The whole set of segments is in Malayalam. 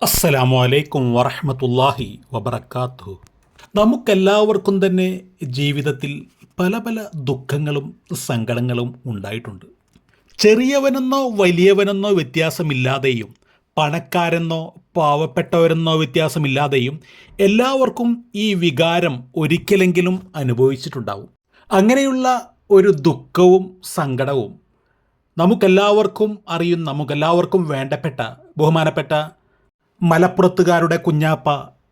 അസ്സലാമു അലൈക്കും വറഹ്മത്തുള്ളാഹി വബറകാതുഹു. നമുക്കെല്ലാവർക്കും തന്നെ ജീവിതത്തിൽ പല പല ദുഃഖങ്ങളും സങ്കടങ്ങളും ഉണ്ടായിട്ടുണ്ട്. ചെറിയവനെന്നോ വലിയവനെന്നോ വ്യത്യാസമില്ലാതെയും പണക്കാരെന്നോ പാവപ്പെട്ടവരെന്നോ വ്യത്യാസമില്ലാതെയും എല്ലാവർക്കും ഈ വികാരം ഒരിക്കലെങ്കിലും അനുഭവിച്ചിട്ടുണ്ടാവും. അങ്ങനെയുള്ള ഒരു ദുഃഖവും സങ്കടവും നമുക്കെല്ലാവർക്കും വേണ്ടപ്പെട്ട ബഹുമാനപ്പെട്ട മലപ്പുറത്തുകാരുടെ കുഞ്ഞാപ്പ,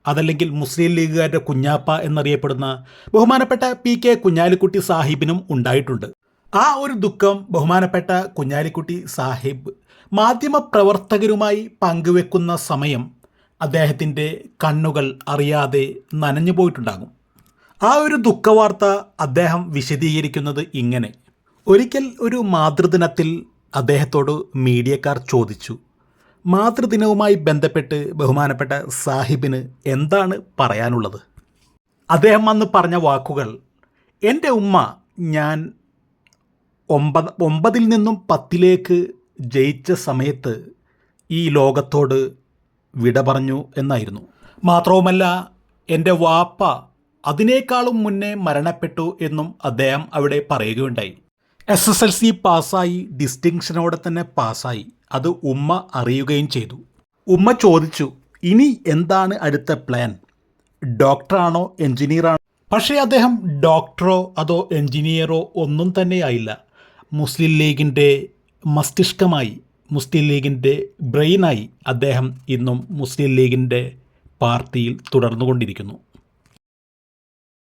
അതല്ലെങ്കിൽ മുസ്ലിം ലീഗുകാരുടെ കുഞ്ഞാപ്പ എന്നറിയപ്പെടുന്ന ബഹുമാനപ്പെട്ട പി.കെ. കുഞ്ഞാലിക്കുട്ടി സാഹിബിനും ഉണ്ടായിട്ടുണ്ട്. ആ ഒരു ദുഃഖം ബഹുമാനപ്പെട്ട കുഞ്ഞാലിക്കുട്ടി സാഹിബ് മാധ്യമപ്രവർത്തകരുമായി പങ്കുവെക്കുന്ന സമയം അദ്ദേഹത്തിൻ്റെ കണ്ണുകൾ അറിയാതെ നനഞ്ഞു പോയിട്ടുണ്ടാകും. ആ ഒരു ദുഃഖവാർത്ത അദ്ദേഹം വിശദീകരിക്കുന്നത് ഇങ്ങനെ: ഒരിക്കൽ ഒരു മാതൃദിനത്തിൽ അദ്ദേഹത്തോട് മീഡിയക്കാർ ചോദിച്ചു, മാതൃദിനവുമായി ബന്ധപ്പെട്ട് ബഹുമാനപ്പെട്ട സാഹിബിന് എന്താണ് പറയാനുള്ളത്? അദ്ദേഹം അന്ന് പറഞ്ഞ വാക്കുകൾ: എൻ്റെ ഉമ്മ ഞാൻ 9 നിന്നും 10 ജയിച്ച സമയത്ത് ഈ ലോകത്തോട് വിട പറഞ്ഞു എന്നായിരുന്നു. മാത്രവുമല്ല, എൻ്റെ വാപ്പ അതിനേക്കാളും മുന്നേ മരണപ്പെട്ടു എന്നും അദ്ദേഹം അവിടെ പറയുകയുണ്ടായി. SSLC പാസ്സായി, ഡിസ്റ്റിങ്ഷനോടെ തന്നെ പാസ്സായി. അത് ഉമ്മ അറിയുകയും ചെയ്തു. ഉമ്മ ചോദിച്ചു, ഇനി എന്താണ് അടുത്ത പ്ലാൻ? ഡോക്ടറാണോ എൻജിനീയറാണോ? പക്ഷേ അദ്ദേഹം ഡോക്ടറോ അതോ എൻജിനീയറോ ഒന്നും തന്നെയായില്ല. മുസ്ലിം ലീഗിൻ്റെ മസ്തിഷ്കമായി, മുസ്ലിം ലീഗിൻ്റെ ബ്രെയിനായി അദ്ദേഹം ഇന്നും മുസ്ലിം ലീഗിൻ്റെ പാർട്ടിയിൽ തുടർന്നുകൊണ്ടിരിക്കുന്നു.